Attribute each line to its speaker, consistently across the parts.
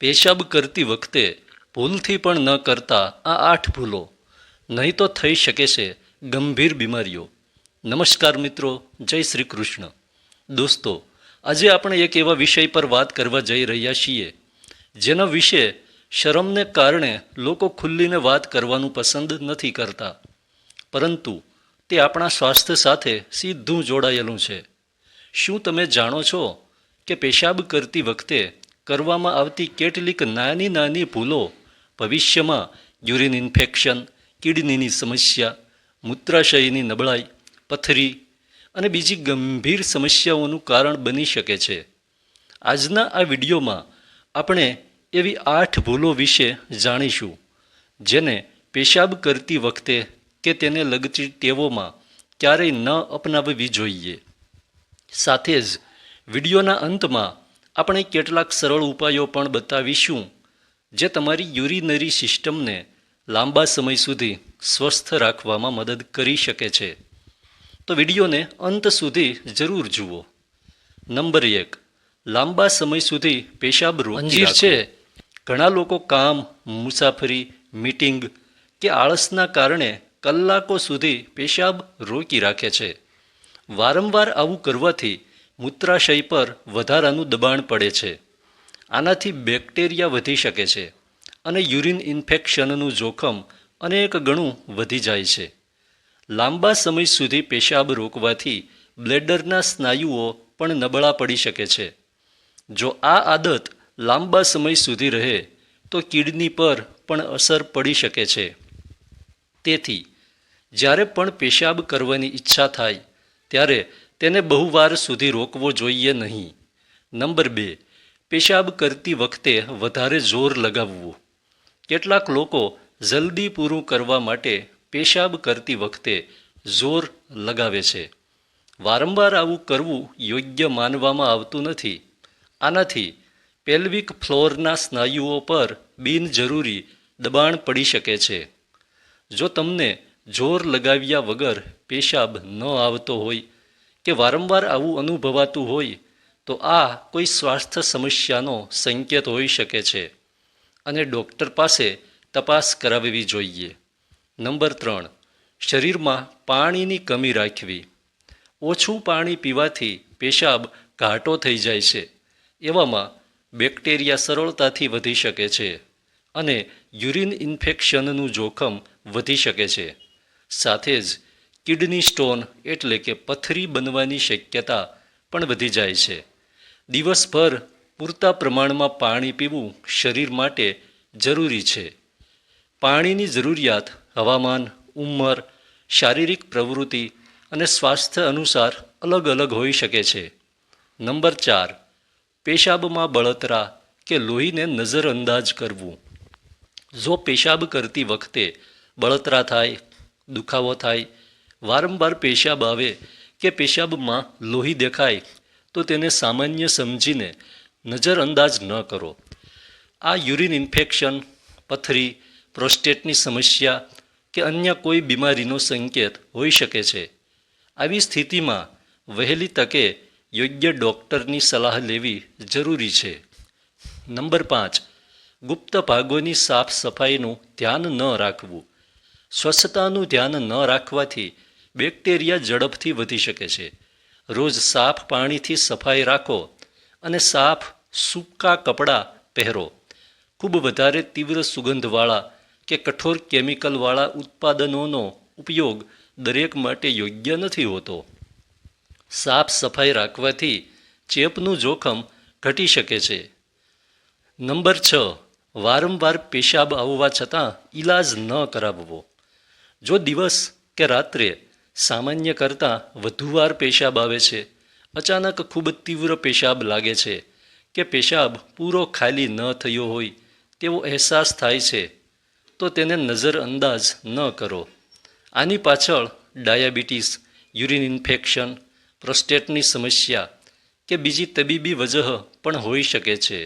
Speaker 1: પેશાબ કરતી વખતે ભૂલથી પણ ન કરતા આ 8 ભૂલો, નહીં તો થઈ શકે છે ગંભીર બીમારીઓ. નમસ્કાર મિત્રો, જય શ્રી કૃષ્ણ. દોસ્તો, આજે આપણે એક એવા વિષય પર વાત કરવા જઈ રહ્યા છીએ જેના વિશે શરમને કારણે લોકો ખુલ્લીને વાત કરવાનું પસંદ નથી કરતા, પરંતુ તે આપણા સ્વાસ્થ્ય સાથે સીધું જોડાયેલું છે. શું તમે જાણો છો કે પેશાબ કરતી વખતે કરવામાં આવતી કેટલીક નાની નાની ભૂલો ભવિષ્યમાં યુરિન ઇન્ફેક્શન, કિડનીની સમસ્યા, મૂત્રાશયની નબળાઈ, પથરી અને બીજી ગંભીર સમસ્યાઓનું કારણ બની શકે છે? આજના આ વિડીયોમાં આપણે એવી 8 ભૂલો વિશે જાણીશું જેને પેશાબ કરતી વખતે કે તેને લગતી ટેવોમાં ક્યારેય ન અપનાવવી જોઈએ. સાથે જ વિડીયોના અંતમાં આપણે કેટલાક સરળ ઉપાયો પણ બતાવીશું જે તમારી યુરિનરી સિસ્ટમને લાંબા સમય સુધી સ્વસ્થ રાખવામાં મદદ કરી શકે છે. તો વિડીયોને અંત સુધી જરૂર જુઓ. નંબર 1, લાંબા સમય સુધી પેશાબ રોકી રાખવો. છે ઘણા લોકો કામ, મુસાફરી, મીટિંગ કે આળસના કારણે કલાકો સુધી પેશાબ રોકી રાખે છે. વારંવાર આવું કરવાથી મૂત્રાશય પર વધારાનું દબાણ પડે છે. આનાથી બેક્ટેરિયા વધી શકે છે અને યુરિન ઇન્ફેક્શનનું જોખમ અનેક ગણું વધી જાય છે. લાંબા સમય સુધી પેશાબ રોકવાથી બ્લેડરના સ્નાયુઓ પણ નબળા પડી શકે છે. જો આ આદત લાંબા સમય સુધી રહે તો કિડની પર પણ અસર પડી શકે છે. તેથી જ્યારે પણ પેશાબ કરવાની ઈચ્છા થાય ત્યારે તેને બહુવાર સુધી રોકવો જોઈએ નહીં. નંબર 2, પેશાબ કરતી વખતે વધારે જોર લગાવવું. કેટલાક લોકો જલ્દી પૂરું કરવા માટે પેશાબ કરતી વખતે જોર લગાવે છે. વારંવાર આવું કરવું યોગ્ય માનવામાં આવતું નથી. આનાથી પેલ્વિક ફ્લોરના સ્નાયુઓ પર બિનજરૂરી દબાણ પડી શકે છે. જો તમને જોર લગાવ્યા વગર પેશાબ ન આવતો હોય કે વારંવાર આવું અનુભવાતું હોય તો આ કોઈ સ્વાસ્થ્ય સમસ્યાનો સંકેત હોઈ શકે છે અને ડૉક્ટર પાસે તપાસ કરાવવી જોઈએ. નંબર 3, શરીરમાં પાણીની કમી રાખવી. ઓછું પાણી પીવાથી પેશાબ ઘાટો થઈ જાય છે. એવામાં બેક્ટેરિયા સરળતાથી વધી શકે છે અને યુરિન ઇન્ફેક્શનનું જોખમ વધી શકે છે. સાથે જ કિડની સ્ટોન એટલે કે પથરી બનવાની શક્યતા પણ વધી જાય છે. દિવસભર પૂરતા પ્રમાણમાં પાણી પીવું શરીર માટે જરૂરી છે. પાણીની જરૂરિયાત હવામાન, ઉંમર, શારીરિક પ્રવૃત્તિ અને સ્વાસ્થ્ય અનુસાર અલગ અલગ હોઈ શકે છે. નંબર 4, પેશાબમાં બળતરા કે લોહીને નજરઅંદાજ કરવું. જો પેશાબ કરતી વખતે બળતરા થાય, દુખાવો થાય, વારંવાર પેશાબ આવે કે પેશાબમાં લોહી દેખાય તો તેને સામાન્ય સમજીને નજરઅંદાજ ન કરો. આ યુરિન ઇન્ફેક્શન, પથરી, પ્રોસ્ટેટની સમસ્યા કે અન્ય કોઈ બીમારીનો સંકેત હોઈ શકે છે. આવી સ્થિતિમાં વહેલી તકે યોગ્ય ડૉક્ટરની સલાહ લેવી જરૂરી છે. નંબર 5, ગુપ્ત ભાગોની સાફ સફાઈનું ધ્યાન ન રાખવું. સ્વચ્છતાનું ધ્યાન ન રાખવાથી બેક્ટેરિયા ઝડપથી વધી શકે છે. રોજ સાફ પાણીથી સફાઈ રાખો અને સાફ સૂકા કપડાં પહેરો. ખૂબ વધારે તીવ્ર સુગંધવાળા કે કઠોર કેમિકલવાળા ઉત્પાદનોનો ઉપયોગ દરેક માટે યોગ્ય નથી હોતો. સાફ સફાઈ રાખવાથી ચેપનું જોખમ ઘટી શકે છે. નંબર 6, વારંવાર પેશાબ આવવા છતાં ઈલાજ ન કરાવવો. જો દિવસ કે રાત્રે સામાન્ય કરતાં વધુ વાર પેશાબ આવે છે, અચાનક ખૂબ તીવ્ર પેશાબ લાગે છે કે પેશાબ પૂરો ખાલી ન થયો હોય તેવો અહેસાસ થાય છે તો તેને નજરઅંદાજ ન કરો. આની પાછળ ડાયાબિટીસ, યુરિન ઇન્ફેક્શન, પ્રોસ્ટેટની સમસ્યા કે બીજી તબીબી વજહ પણ હોઈ શકે છે.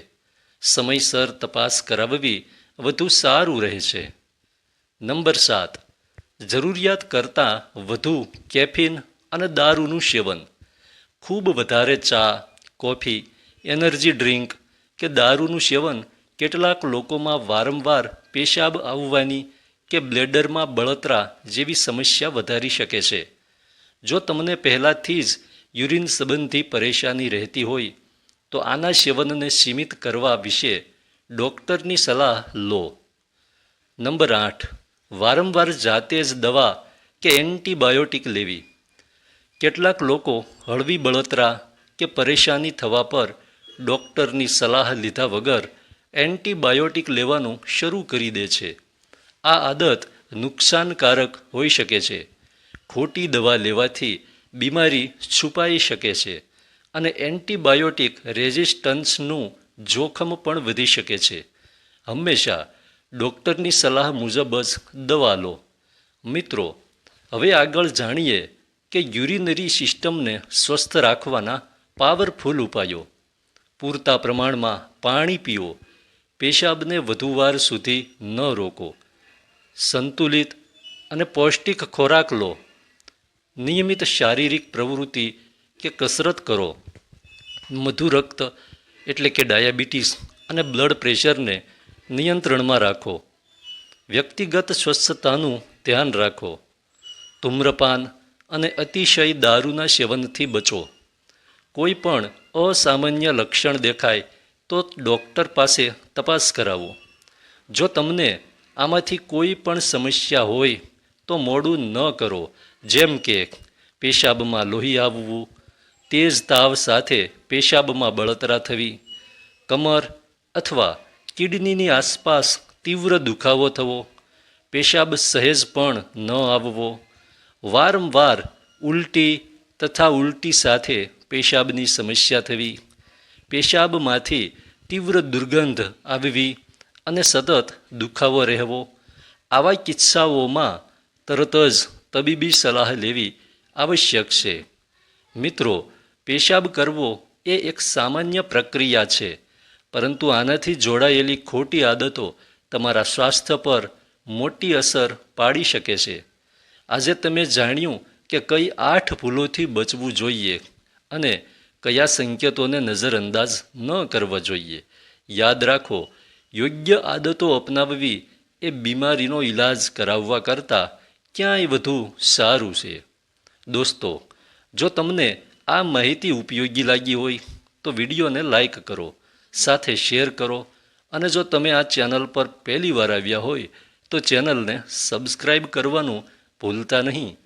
Speaker 1: સમયસર તપાસ કરાવવી વધુ સારું રહે છે. નંબર 7, જરૂરિયાત કરતાં વધુ કેફીન અને દારૂનું સેવન. ખૂબ વધારે ચા, કોફી, એનર્જી ડ્રિંક કે દારૂનું સેવન કેટલાક લોકોમાં વારંવાર પેશાબ આવવાની કે બ્લેડરમાં બળતરા જેવી સમસ્યા વધારી શકે છે. જો તમને પહેલાંથી જ યુરિન સંબંધી પરેશાની રહેતી હોય તો આના સેવનને સીમિત કરવા વિશે ડૉક્ટરની સલાહ લો. નંબર 8. વારંવાર જાતે જ દવા કે એન્ટીબાયોટિક લેવી. કેટલાક લોકો હળવી બળતરા કે પરેશાની થવા પર ડૉક્ટરની સલાહ લીધા વગર એન્ટીબાયોટિક લેવાનું શરૂ કરી દે છે. આ આદત નુકસાનકારક હોઈ શકે છે. ખોટી દવા લેવાથી બીમારી છુપાઈ શકે છે અને એન્ટીબાયોટિક રેઝિસ્ટન્સનું જોખમ પણ વધી શકે છે. હંમેશા ડૉક્ટરની સલાહ મુજબ જ દવા લો. મિત્રો, હવે આગળ જાણીએ કે યુરિનરી સિસ્ટમને સ્વસ્થ રાખવાના પાવરફુલ ઉપાયો. પૂરતા પ્રમાણમાં પાણી પીઓ. પેશાબને વધુ વાર સુધી ન રોકો. સંતુલિત અને પૌષ્ટિક ખોરાક લો. નિયમિત શારીરિક પ્રવૃત્તિ કે કસરત કરો. મધુ રક્ત એટલે કે ડાયાબિટીસ અને બ્લડ પ્રેશરને નિયંત્રણમાં રાખો. વ્યક્તિગત સ્વચ્છતાનું ધ્યાન રાખો. ધૂમ્રપાન અને અતિશય દારૂના સેવનથી બચો. કોઈ પણ અસામાન્ય લક્ષણ દેખાય તો ડૉક્ટર પાસે તપાસ કરાવો. જો તમને આમાંથી કોઈ પણ સમસ્યા હોય તો મોડું ન કરો, જેમ કે પેશાબમાં લોહી આવવું, તેજ તાવ સાથે પેશાબમાં બળતરા થવી, કમર અથવા કિડનીની આસપાસ તીવ્ર દુખાવો થવો, પેશાબ સહેજ પણ ન આવવો, વારંવાર ઉલટી તથા ઉલટી સાથે પેશાબની સમસ્યા થવી, પેશાબમાંથી તીવ્ર દુર્ગંધ આવવી અને સતત દુખાવો રહેવો. આવા કિસ્સાઓમાં તરત જ તબીબી સલાહ લેવી આવશ્યક છે. મિત્રો, પેશાબ કરવો એ એક સામાન્ય પ્રક્રિયા છે, પરંતુ આનાથી જોડાયેલી ખોટી આદતો તમારા સ્વાસ્થ્ય પર મોટી અસર પાડી શકે છે. આજે તમે જાણ્યું કે કઈ 8 ભૂલોથી બચવું જોઈએ અને કયા સંકેતોને નજરઅંદાજ ન કરવા જોઈએ. યાદ રાખો, યોગ્ય આદતો અપનાવવી એ બીમારીનો ઈલાજ કરાવવા કરતાં ક્યાંય વધુ સારું છે. દોસ્તો, જો તમને આ માહિતી ઉપયોગી લાગી હોય તો વિડીયોને લાઈક કરો, સાથે શેર કરો અને જો તમે આ ચેનલ પર પહેલી વાર આવ્યા હોય તો ચેનલને સબસ્ક્રાઈબ કરવાનું ભૂલતા નહીં.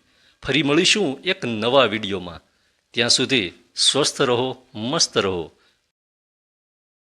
Speaker 1: ફરી મળીશું એક નવા વિડીયોમાં. ત્યાં સુધી સ્વસ્થ રહો, મસ્ત રહો.